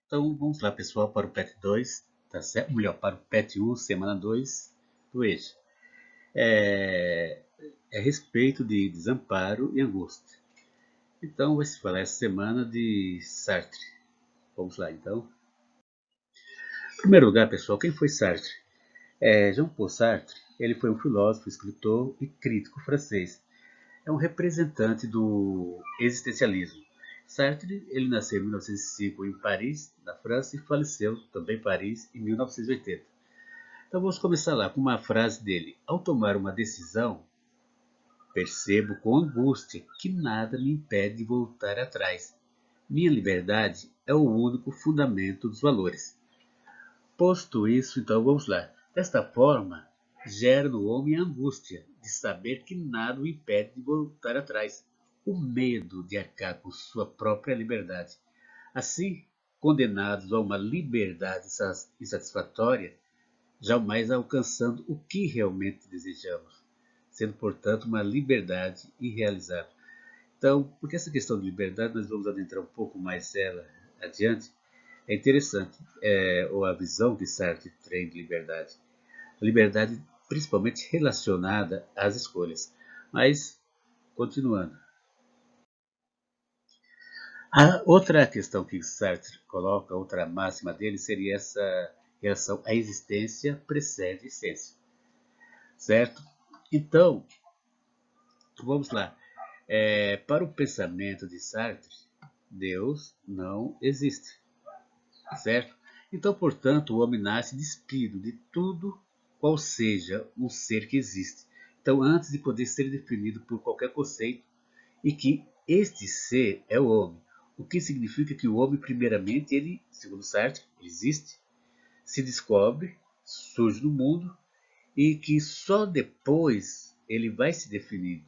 Então vamos lá, pessoal, para o PET 2, tá certo? Melhor, para o PET 1, semana 2 do EJA. É a respeito de desamparo e angústia. Então vai se falar essa semana de Sartre. Vamos lá, então. Em primeiro lugar, pessoal, quem foi Sartre? Jean-Paul Sartre, ele foi um filósofo, escritor e crítico francês. É um representante do existencialismo. Sartre, ele nasceu em 1905 em Paris, na França, e faleceu também em Paris em 1980. Então vamos começar lá com uma frase dele. Ao tomar uma decisão, percebo com angústia que nada me impede de voltar atrás. Minha liberdade é o único fundamento dos valores. Posto isso, então vamos lá. Desta forma, gera no homem a angústia de saber que nada o impede de voltar atrás, o medo de arcar com sua própria liberdade. Assim, condenados a uma liberdade insatisfatória, jamais alcançando o que realmente desejamos, sendo, portanto, uma liberdade irrealizável. Então, porque essa questão de liberdade, nós vamos adentrar um pouco mais ela adiante, é interessante, ou a visão que Sartre tem de liberdade. A liberdade principalmente relacionada às escolhas. Mas, continuando. A outra questão que Sartre coloca, outra máxima dele, seria essa relação à existência precede a essência. Certo? Então, vamos lá. Para o pensamento de Sartre, Deus não existe. Certo? Então, portanto, o homem nasce despido de tudo qual seja o ser que existe. Então, antes de poder ser definido por qualquer conceito, e que este ser é o homem. O que significa que o homem, primeiramente, ele, segundo Sartre, existe, se descobre, surge no mundo, e que só depois ele vai se definindo.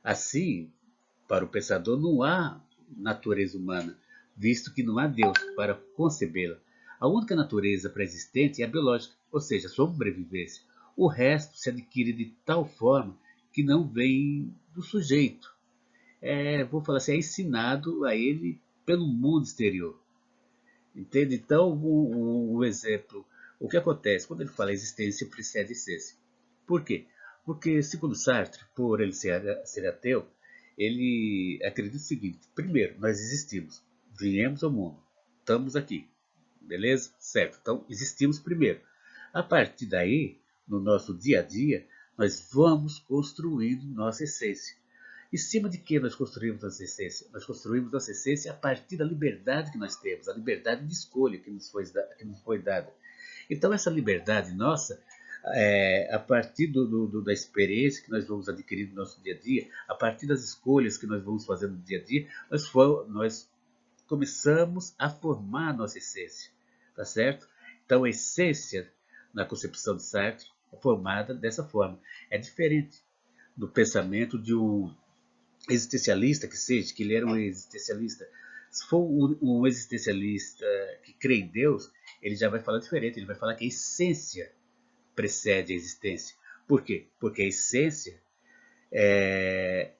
Assim, para o pensador, não há natureza humana, visto que não há Deus para concebê-la. A única natureza pré-existente é a biológica, ou seja, a sobrevivência. O resto se adquire de tal forma que não vem do sujeito. Vou falar assim, é ensinado a ele pelo mundo exterior. Entende? Então, o exemplo, o que acontece quando ele fala existência precede essência? Por quê? Porque, segundo Sartre, por ele ser ateu, ele acredita o seguinte: primeiro, nós existimos, viemos ao mundo, estamos aqui, beleza? Certo, então existimos primeiro. A partir daí, no nosso dia a dia, nós vamos construindo nossa essência. Em cima de que nós construímos nossa essência? Nós construímos nossa essência a partir da liberdade que nós temos, a liberdade de escolha que nos foi dada. Então, essa liberdade nossa, a partir da experiência que nós vamos adquirir no nosso dia a dia, a partir das escolhas que nós vamos fazer no dia a dia, nós começamos a formar a nossa essência, tá certo? Então, a essência, na concepção de Sartre, é formada dessa forma. É diferente do pensamento de um existencialista que seja, que ele era um existencialista. Se for um existencialista que crê em Deus, ele já vai falar diferente, ele vai falar que a essência precede a existência. Por quê? Porque a essência é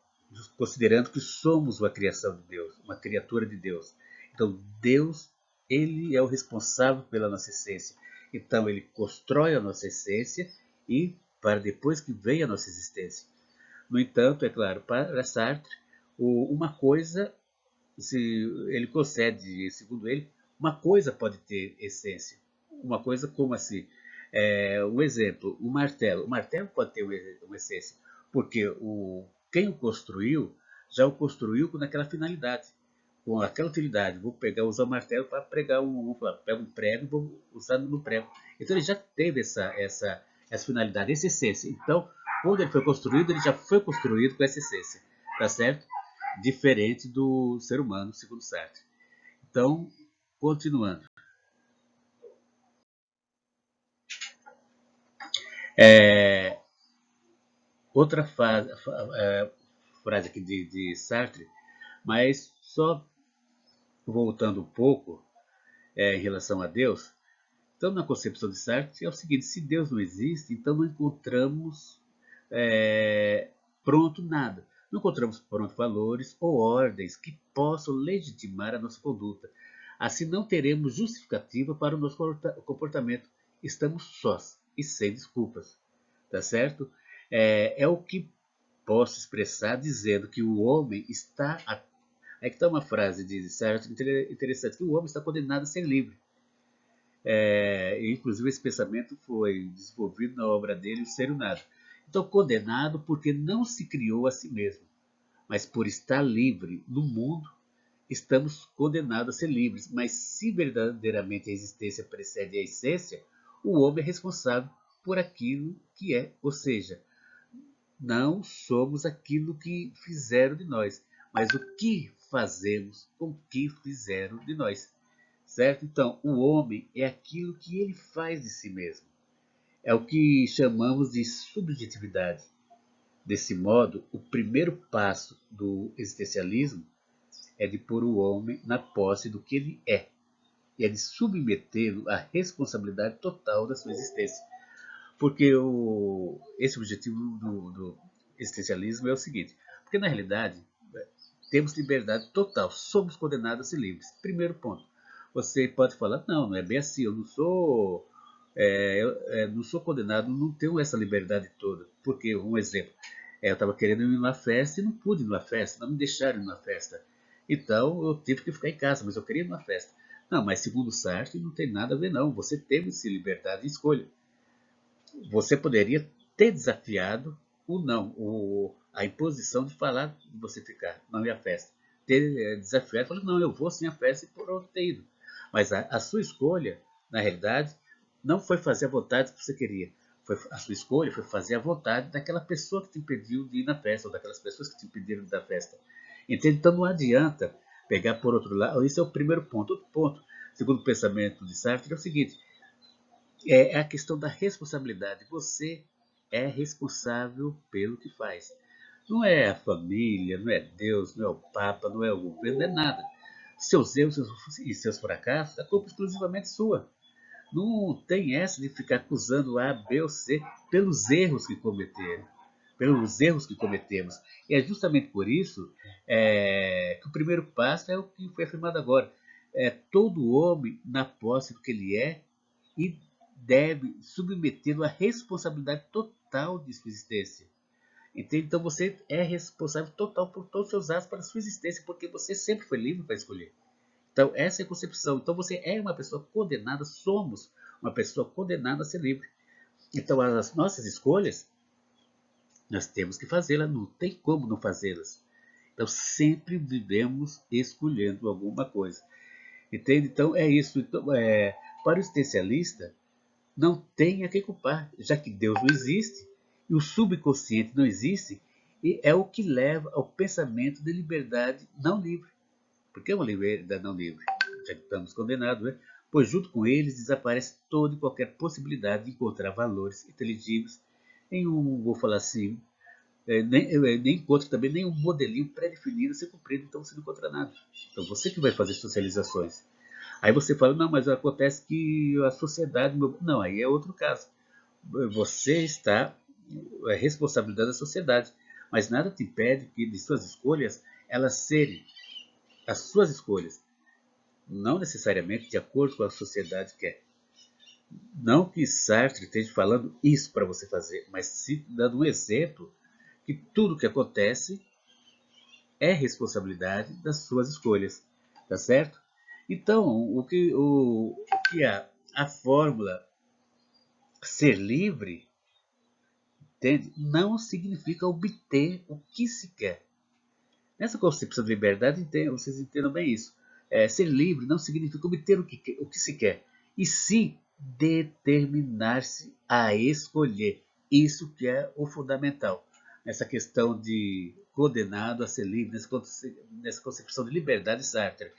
considerando que somos uma criação de Deus, uma criatura de Deus. Então, Deus, ele é o responsável pela nossa essência. Então, ele constrói a nossa essência e para depois que venha a nossa existência. No entanto, é claro, para Sartre, uma coisa, se ele concede, segundo ele, uma coisa pode ter essência. Uma coisa como assim? Um exemplo, o martelo. O martelo pode ter uma essência, porque quem o construiu já o construiu com aquela finalidade, com aquela utilidade. Vou usar o martelo para pregar pego um prego e vou usar no prego. Então ele já teve essa finalidade, essa essência. Então, quando ele foi construído, ele já foi construído com essa essência, tá certo? Diferente do ser humano, segundo Sartre. Então, continuando. É, outra frase aqui de Sartre, mas só voltando um pouco em relação a Deus. Então, na concepção de Sartre, é o seguinte: se Deus não existe, então não encontramos pronto nada. Não encontramos pronto valores ou ordens que possam legitimar a nossa conduta. Assim não teremos justificativa para o nosso comportamento. Estamos sós e sem desculpas. Tá certo? É o que posso expressar dizendo que o homem está... É que está uma frase de Sartre interessante, que o homem está condenado a ser livre. Inclusive esse pensamento foi desenvolvido na obra dele, O Ser e o Nada. Então, condenado porque não se criou a si mesmo, mas por estar livre no mundo, estamos condenados a ser livres. Mas se verdadeiramente a existência precede a essência, o homem é responsável por aquilo que é, ou seja, não somos aquilo que fizeram de nós, mas o que fazemos com o que fizeram de nós. Certo? Então, o homem é aquilo que ele faz de si mesmo. É o que chamamos de subjetividade. Desse modo, o primeiro passo do existencialismo é de pôr o homem na posse do que ele é, e é de submetê-lo à responsabilidade total da sua existência. Porque esse objetivo do existencialismo é o seguinte, porque na realidade temos liberdade total, somos condenados a ser livres. Primeiro ponto. Você pode falar, não é bem assim, eu não sou, não sou condenado, não tenho essa liberdade toda. Porque, um exemplo, eu estava querendo ir numa festa e não pude ir numa festa, não me deixaram ir numa festa. Então eu tive que ficar em casa, mas eu queria ir numa festa. Não, mas segundo Sartre não tem nada a ver não, você teve essa liberdade de escolha. Você poderia ter desafiado o não, a imposição de falar de você ficar, não ir à festa. Ter desafiado, falar, não, eu vou sim à festa e por ter ido. Mas a sua escolha, na realidade, não foi fazer a vontade que você queria. A sua escolha foi fazer a vontade daquela pessoa que te impediu de ir na festa, ou daquelas pessoas que te impediram de ir na festa. Entende? Então não adianta pegar por outro lado. Esse é o primeiro ponto. Outro ponto, segundo o pensamento de Sartre, é o seguinte: é a questão da responsabilidade. Você é responsável pelo que faz. Não é a família, não é Deus, não é o Papa, não é o governo, não é nada. Seus erros e seus fracassos, a culpa é exclusivamente sua. Não tem essa de ficar acusando A, B ou C pelos erros que cometeram, pelos erros que cometemos. E é justamente por isso que o primeiro passo é o que foi afirmado agora. É todo homem na posse do que ele é e deve submetê-lo à responsabilidade total de sua existência. Entende? Então você é responsável total por todos os seus atos para a sua existência, porque você sempre foi livre para escolher. Então essa é a concepção. Então você é uma pessoa condenada, somos uma pessoa condenada a ser livre. Então as nossas escolhas, nós temos que fazê-las, não tem como não fazê-las. Então sempre vivemos escolhendo alguma coisa. Entende? Então é isso. Então, para o existencialista, não tem a quem culpar, já que Deus não existe e o subconsciente não existe, e é o que leva ao pensamento de liberdade não livre. Porque é uma liberdade não livre, já que estamos condenados, né? Pois junto com eles desaparece toda e qualquer possibilidade de encontrar valores inteligíveis em vou falar assim, nem encontra também nenhum modelinho pré-definido a ser cumprido, então você não encontra nada. Então você que vai fazer socializações. Aí você fala, não, mas acontece que a sociedade... Não, aí é outro caso. Você está... É responsabilidade da sociedade. Mas nada te impede que de suas escolhas, elas serem as suas escolhas. Não necessariamente de acordo com a sociedade quer. Não que Sartre esteja falando isso para você fazer, mas sim dando um exemplo que tudo que acontece é responsabilidade das suas escolhas. Tá certo? Então, o que a fórmula ser livre, entende? Não significa obter o que se quer. Nessa concepção de liberdade, vocês entendam bem isso. Ser livre não significa obter o que se quer, e sim determinar-se a escolher. Isso que é o fundamental. Nessa questão de condenado a ser livre, nessa concepção de liberdade Sartre.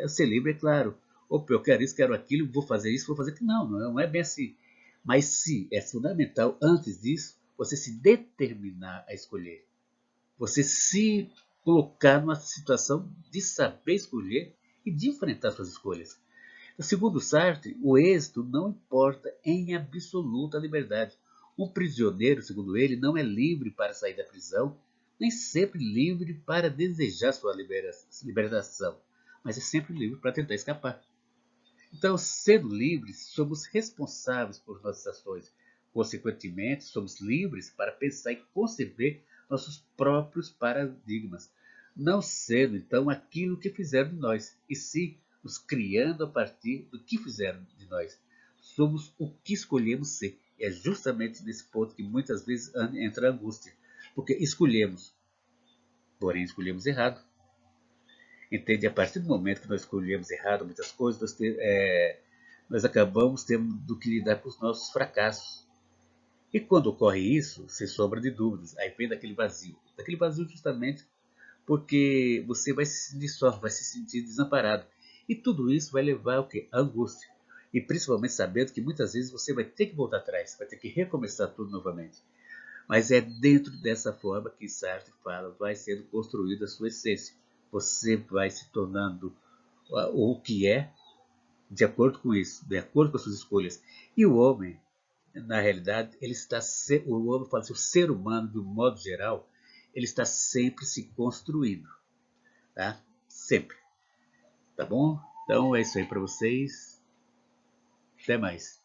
Ser livre, é claro. Opa, eu quero isso, quero aquilo, vou fazer isso, vou fazer aquilo. Não é bem assim. Mas sim, é fundamental, antes disso, você se determinar a escolher. Você se colocar numa situação de saber escolher e de enfrentar suas escolhas. Segundo Sartre, o êxito não importa em absoluta liberdade. Um prisioneiro, segundo ele, não é livre para sair da prisão, nem sempre livre para desejar sua libertação. mas é sempre livre para tentar escapar. Então, sendo livres, somos responsáveis por nossas ações. Consequentemente, somos livres para pensar e conceber nossos próprios paradigmas, não sendo, então, aquilo que fizeram de nós, e sim nos criando a partir do que fizeram de nós. Somos o que escolhemos ser. E é justamente nesse ponto que muitas vezes entra a angústia, porque escolhemos, porém escolhemos errado. Entende? A partir do momento que nós escolhemos errado muitas coisas, nós acabamos tendo que lidar com os nossos fracassos. E quando ocorre isso, sem sombra de dúvidas, aí vem daquele vazio. Daquele vazio justamente porque você vai se sentir só, vai se sentir desamparado. E tudo isso vai levar ao quê? A angústia. E principalmente sabendo que muitas vezes você vai ter que voltar atrás, vai ter que recomeçar tudo novamente. Mas é dentro dessa forma que Sartre fala, vai sendo construída a sua essência. Você vai se tornando o que é de acordo com isso, de acordo com as suas escolhas. E o homem, na realidade, o homem fala assim, o ser humano, de um modo geral, ele está sempre se construindo, tá? Sempre, tá bom? Então é isso aí para vocês. Até mais.